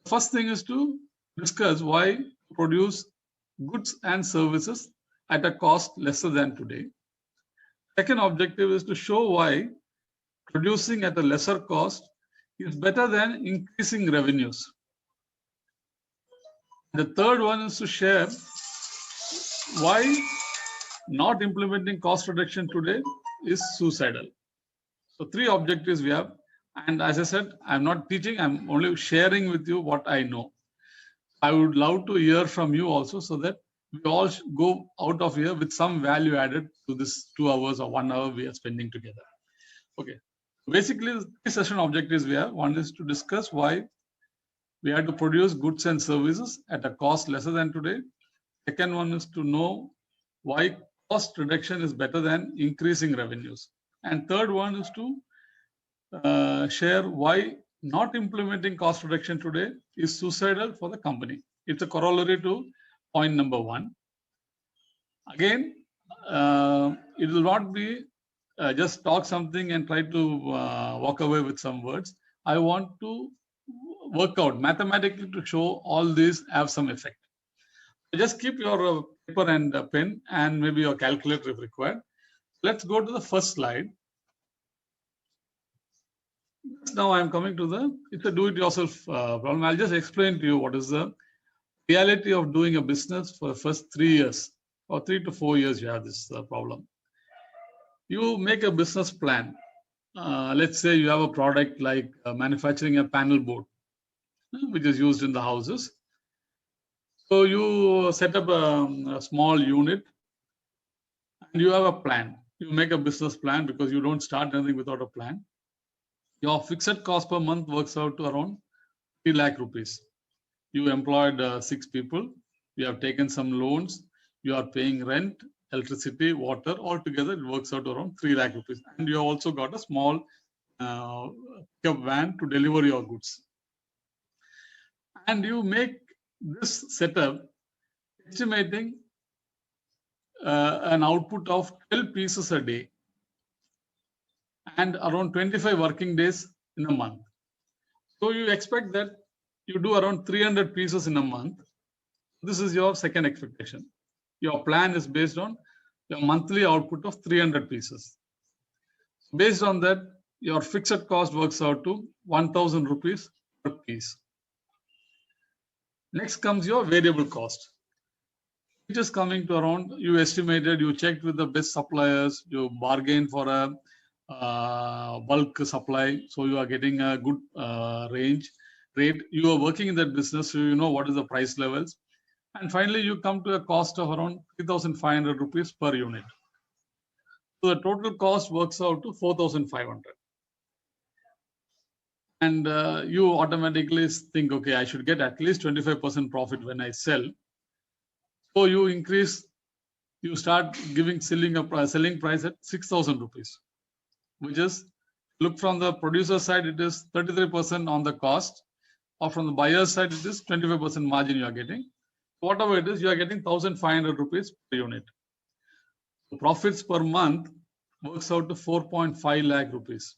First thing is to discuss why produce goods and services at a cost lesser than today. Second objective is to show why producing at a lesser cost is better than increasing revenues. The third one is to share why not implementing cost reduction today is suicidal. So three objectives we have. And as I said, I'm not teaching, I'm only sharing with you what I know. I would love to hear from you also so that we all go out of here with some value added to this 2 hours or 1 hour we are spending together. Okay. Basically, three session objectives we have. One is to discuss why we have to produce goods and services at a cost lesser than today. Second one is to know why cost reduction is better than increasing revenues. And third one is to share why not implementing cost reduction today is suicidal for the company. It's a corollary to point number one. Again, it will not be just talk something and try to walk away with some words. I want to work out mathematically to show all these have some effect. Just keep your paper and pen and maybe your calculator if required. Let's go to the first slide. Now I'm coming to it's a do-it-yourself problem. I'll just explain to you what is the reality of doing a business for the first 3 years or 3 to 4 years. You have this problem. You make a business plan. Let's say you have a product like manufacturing a panel board, which is used in the houses. So you set up a small unit and you have a plan. You make a business plan because you don't start anything without a plan. Your fixed cost per month works out to around 3 lakh rupees. You employed 6 people. You have taken some loans. You are paying rent, electricity, water. Altogether, it works out to around 3 lakh rupees. And you have also got a small pickup van to deliver your goods. And you make this setup estimating an output of 12 pieces a day and around 25 working days in a month. So you expect that you do around 300 pieces in a month. This is your second expectation. Your plan is based on your monthly output of 300 pieces. Based on that, your fixed cost works out to 1,000 rupees per piece. Next comes your variable cost, which is coming to around, you estimated, you checked with the best suppliers, you bargain for a bulk supply, so you are getting a good rate. You are working in that business, so you know what is the price levels. And finally, you come to a cost of around 3,500 rupees per unit. So the total cost works out to 4,500. And you automatically think, okay, I should get at least 25% profit when I sell. So you increase, you start giving selling price at 6,000 rupees, which is, look from the producer side, it is 33% on the cost, or from the buyer side, it is 25% margin you are getting. Whatever it is, you are getting 1,500 rupees per unit. So profits per month works out to 4.5 lakh rupees.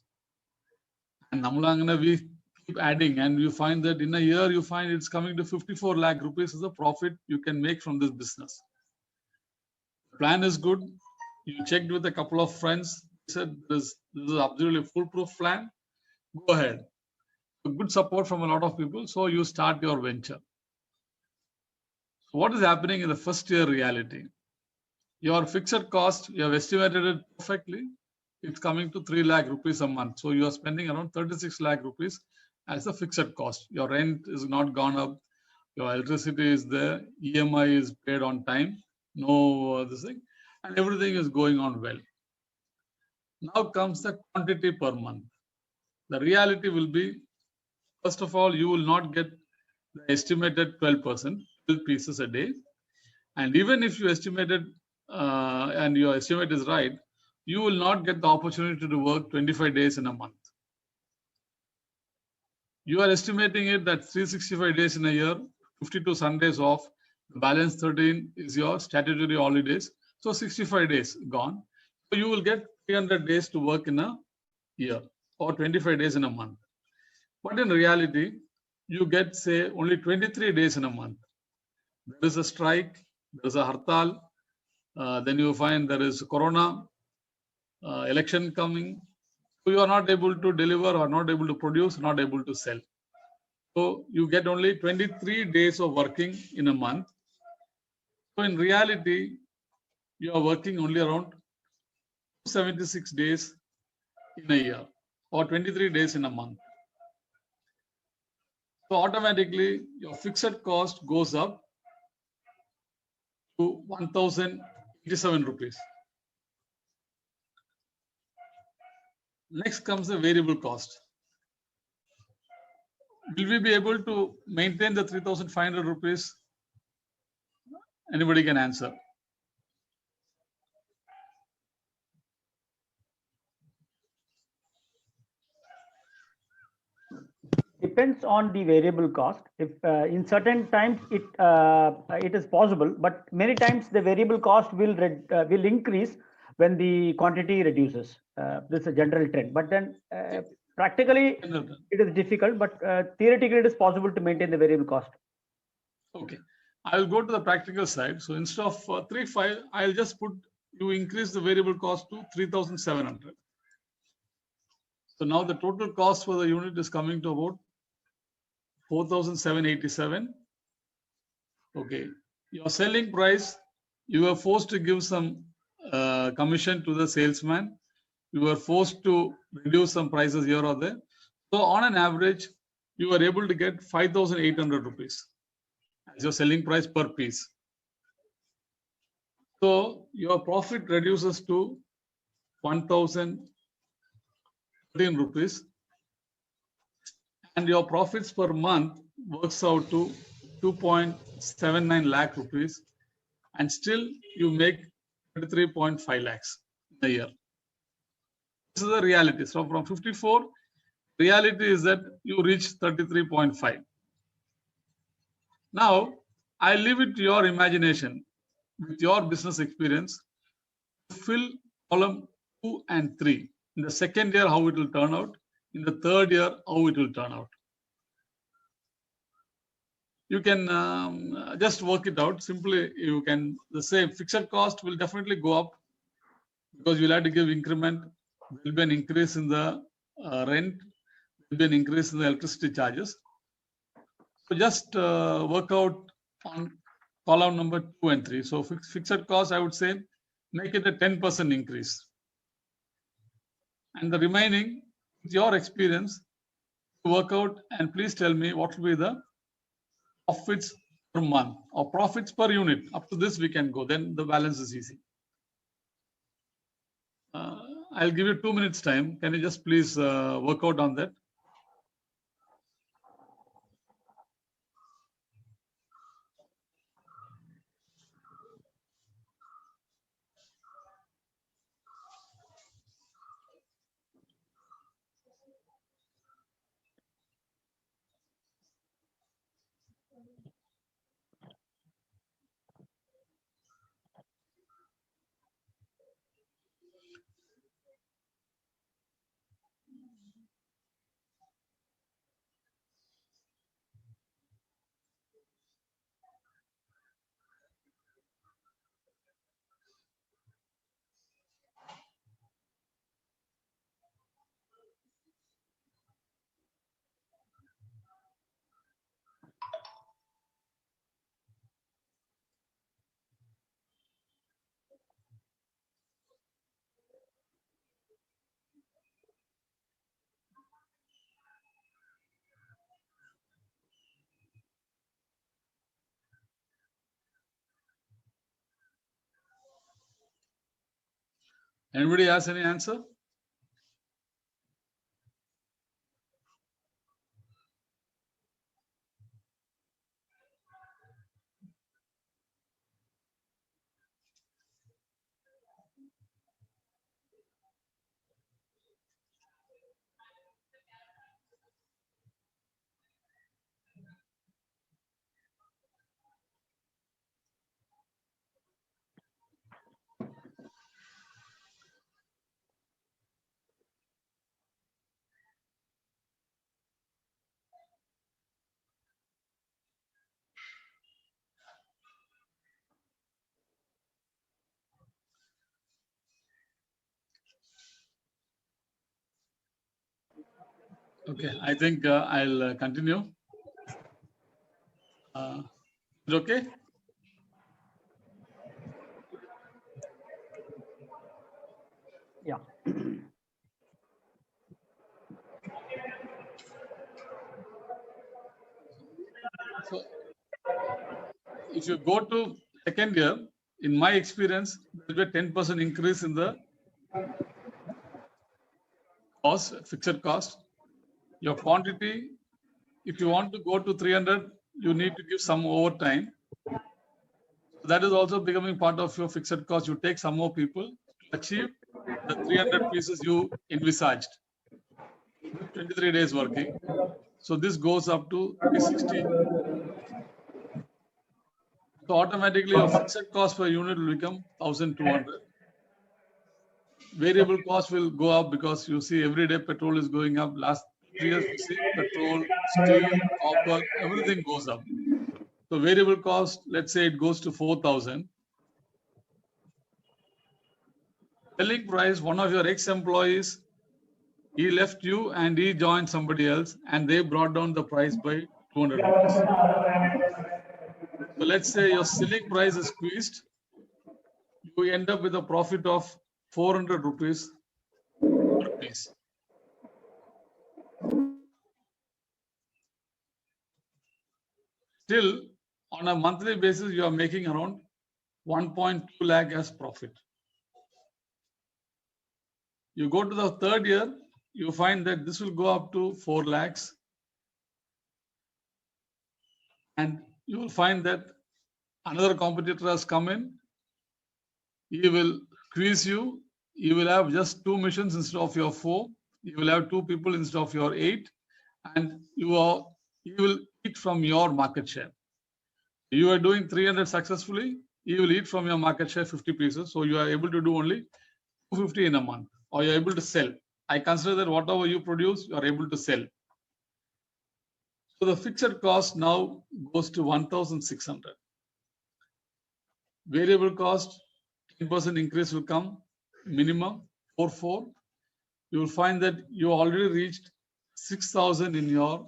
And we keep adding, and you find that in a year, you find it's coming to 54 lakh rupees is the profit you can make from this business. The plan is good. You checked with a couple of friends, said this is absolutely a foolproof plan. Go ahead. Good support from a lot of people, so you start your venture. So what is happening in the first year reality? Your fixed cost, you have estimated it perfectly. It's coming to 3 lakh rupees a month. So you are spending around 36 lakh rupees as a fixed cost. Your rent is not gone up. Your electricity is there. EMI is paid on time. No this thing. And everything is going on well. Now comes the quantity per month. The reality will be, first of all, you will not get the estimated 12%, 12 pieces a day. And even if you estimated and your estimate is right, you will not get the opportunity to work 25 days in a month. You are estimating it that 365 days in a year, 52 Sundays off, the balance 13 is your statutory holidays. So 65 days gone. So you will get 300 days to work in a year or 25 days in a month. But in reality, you get say only 23 days in a month. There is a strike, there is a hartal, then you find there is corona, election coming. So you are not able to deliver or not able to produce, not able to sell. So you get only 23 days of working in a month. So in reality, you are working only around 76 days in a year or 23 days in a month. So automatically your fixed cost goes up to 1087 rupees. Next comes the variable cost. Will we be able to maintain the 3500 rupees? Anybody can answer. Depends on the variable cost. If in certain times it is possible, but many times the variable cost will increase when the quantity reduces. This is a general trend. But then practically it is difficult, but theoretically it is possible to maintain the variable cost. Okay, I will go to the practical side. So instead of 3.5, I'll just put you increase the variable cost to 3,700. So now the total cost for the unit is coming to about 4,787. Okay, your selling price, you are forced to give some commission to the salesman. You are forced to reduce some prices here or there. So on an average, you are able to get 5,800 rupees as your selling price per piece. So your profit reduces to 1,013 rupees, and your profits per month works out to 2.79 lakh rupees, and still you make 23.5 lakhs a year. This is the reality. So from 54, reality is that you reach 33.5. Now, I leave it to your imagination with your business experience to fill column 2 and 3. In the second year, how it will turn out. In the third year, how it will turn out. You can just work it out. Simply, you can, the same fixed cost will definitely go up because you'll have to give increment. There will be an increase in the rent. There will be an increase in the electricity charges. So just work out on column number 2 and 3. So fixed cost, I would say, make it a 10% increase. And the remaining, with your experience, work out and please tell me what will be the profits per month or profits per unit. Up to this we can go, then the balance is easy. I'll give you 2 minutes time. Can you just please work out on that? Anybody has any answer? Okay, I think I'll continue. Is it okay? Yeah. So if you go to second year, in my experience, there will be a 10% increase in the cost, fixed cost. Your quantity, if you want to go to 300, you need to give some overtime. So that is also becoming part of your fixed cost. You take some more people to achieve the 300 pieces you envisaged. 23 days working. So this goes up to 360. So automatically your fixed cost per unit will become 1,200. Variable cost will go up because you see every day petrol is going up. Last 3 years you see petrol, steel, copper, everything goes up. So variable cost, let's say it goes to 4,000. Selling price, one of your ex-employees, he left you and he joined somebody else and they brought down the price by 200 rupees. So let's say your selling price is squeezed, you end up with a profit of 400 rupees per piece. Still, on a monthly basis, you are making around 1.2 lakh as profit. You go to the third year, you find that this will go up to 4 lakhs. And you will find that another competitor has come in. He will squeeze you. You will have just 2 machines instead of your 4. You will have 2 people instead of your 8. And you will eat from your market share. You are doing 300 successfully. You will eat from your market share 50 pieces. So you are able to do only 250 in a month, or you're able to sell. I consider that whatever you produce, you are able to sell. So the fixed cost now goes to 1,600. Variable cost, 10% increase will come, minimum 4,400. You will find that you already reached 6,000 in your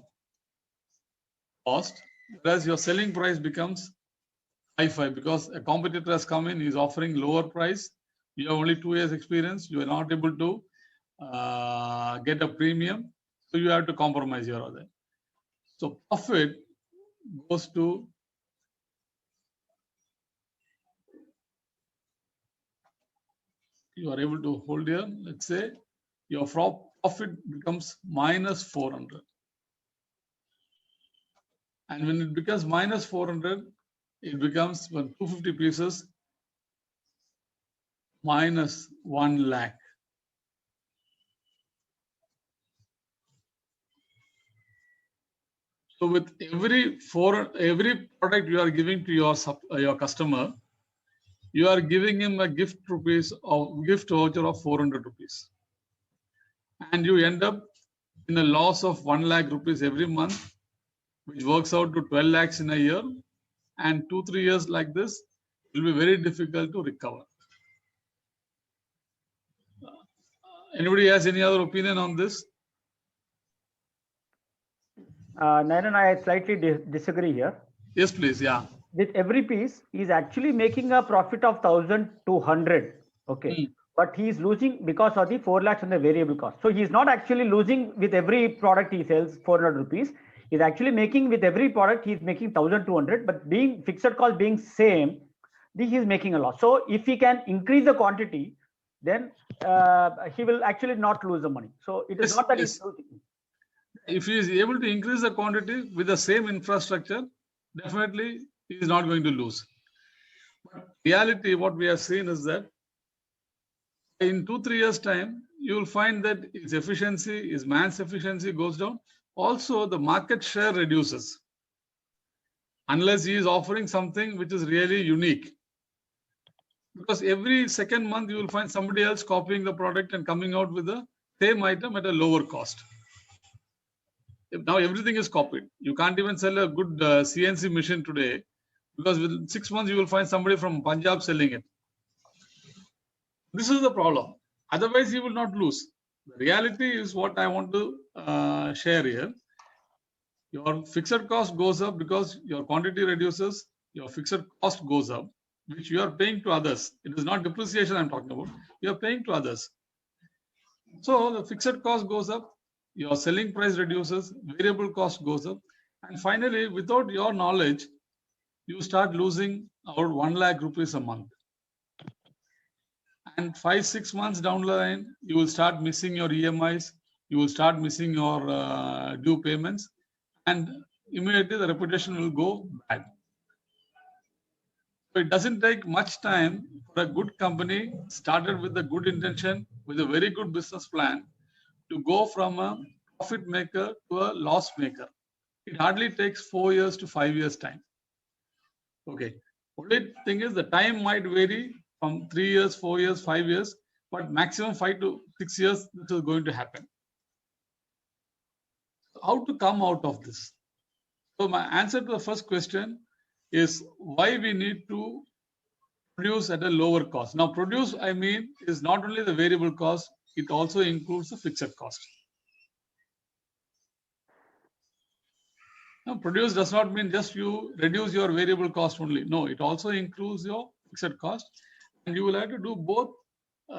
cost, whereas your selling price becomes 5,500 because a competitor has come in, he's offering lower price. You have only 2 years experience. You are not able to get a premium. So you have to compromise your other. So profit goes to you are able to hold here. Let's say your profit becomes minus 400. And when it becomes minus 400, it becomes 250 pieces minus 1 lakh. So with every product you are giving to your customer, you are giving him a gift voucher of 400 rupees. And you end up in a loss of 1 lakh rupees every month, which works out to 12 lakhs in a year. And 2-3 years like this, it will be very difficult to recover. Anybody has any other opinion on this? Narayan, I slightly disagree here. Yes, please. Yeah. With every piece, he's actually making a profit of 1,200. Okay. But he's losing because of the 4 lakhs on the variable cost. So he's not actually losing with every product he sells 400 rupees. He's actually making with every product, he's making 1,200, but being fixed cost being same, he's making a loss. So if he can increase the quantity, then he will actually not lose the money. So it is not that he's losing. If he is able to increase the quantity with the same infrastructure, definitely he is not going to lose. But reality, what we have seen is that in 2-3 years' time, you will find that his efficiency, his man's efficiency goes down. Also, the market share reduces unless he is offering something which is really unique. Because every second month, you will find somebody else copying the product and coming out with the same item at a lower cost. Now everything is copied. You can't even sell a good CNC machine today because within 6 months, you will find somebody from Punjab selling it. This is the problem. Otherwise, he will not lose. The reality is what I want to share here. Your fixed cost goes up because your quantity reduces, your fixed cost goes up, which you are paying to others. It is not depreciation I'm talking about. You are paying to others. So the fixed cost goes up, your selling price reduces, variable cost goes up, and finally, without your knowledge, you start losing about 1 lakh rupees a month. And 5-6 months down the line, you will start missing your EMIs, you will start missing your due payments, and immediately the reputation will go bad. So it doesn't take much time for a good company started with a good intention, with a very good business plan, to go from a profit maker to a loss maker. It hardly takes 4 years to 5 years time. Okay. Only thing is the time might vary from 3 years, 4 years, 5 years, but maximum 5 to 6 years this is going to happen. How to come out of this? So my answer to the first question is why we need to produce at a lower cost. Now produce, I mean, is not only the variable cost, it also includes the fixed cost. Now produce does not mean just you reduce your variable cost only. No, it also includes your fixed cost, and you will have to do both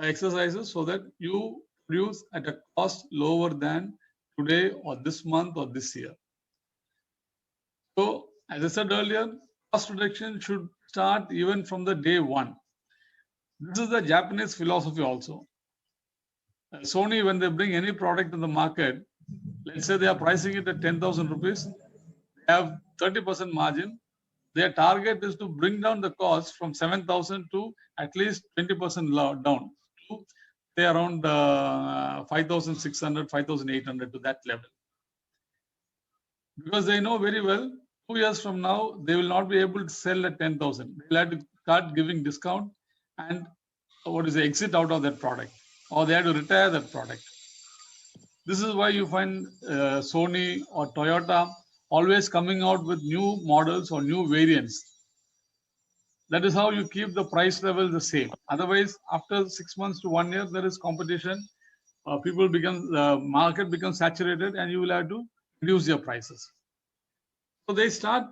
exercises so that you produce at a cost lower than today or this month or this year. So as I said earlier, cost reduction should start even from the day one. This is the Japanese philosophy also. Sony, when they bring any product in the market, let's say they are pricing it at 10,000 rupees, they have 30% margin. Their target is to bring down the cost from 7,000 to at least 20% down to say around 5,600, 5,800 to that level. Because they know very well, 2 years from now, they will not be able to sell at 10,000. They'll have to start giving discount and exit out of that product, or they have to retire that product. This is why you find Sony or Toyota always coming out with new models or new variants. That is how you keep the price level the same. Otherwise, after 6 months to 1 year, there is competition. The market becomes saturated, and you will have to reduce your prices. So they start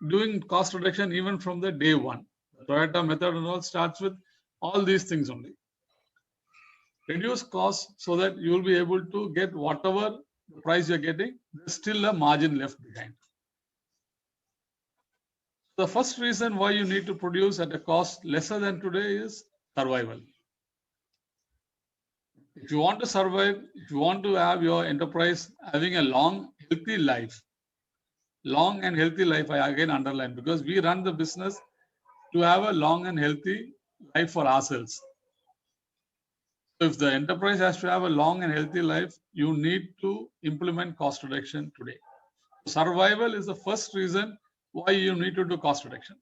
doing cost reduction even from the day one. The Toyota method and all starts with all these things only. Reduce costs so that you will be able to get whatever price you're getting, there's still a margin left behind. The first reason why you need to produce at a cost lesser than today is survival. If you want to survive, if you want to have your enterprise having a long, healthy life, long and healthy life, I again underline, because we run the business to have a long and healthy life for ourselves. So if the enterprise has to have a long and healthy life, you need to implement cost reduction today. Survival is the first reason why you need to do cost reduction.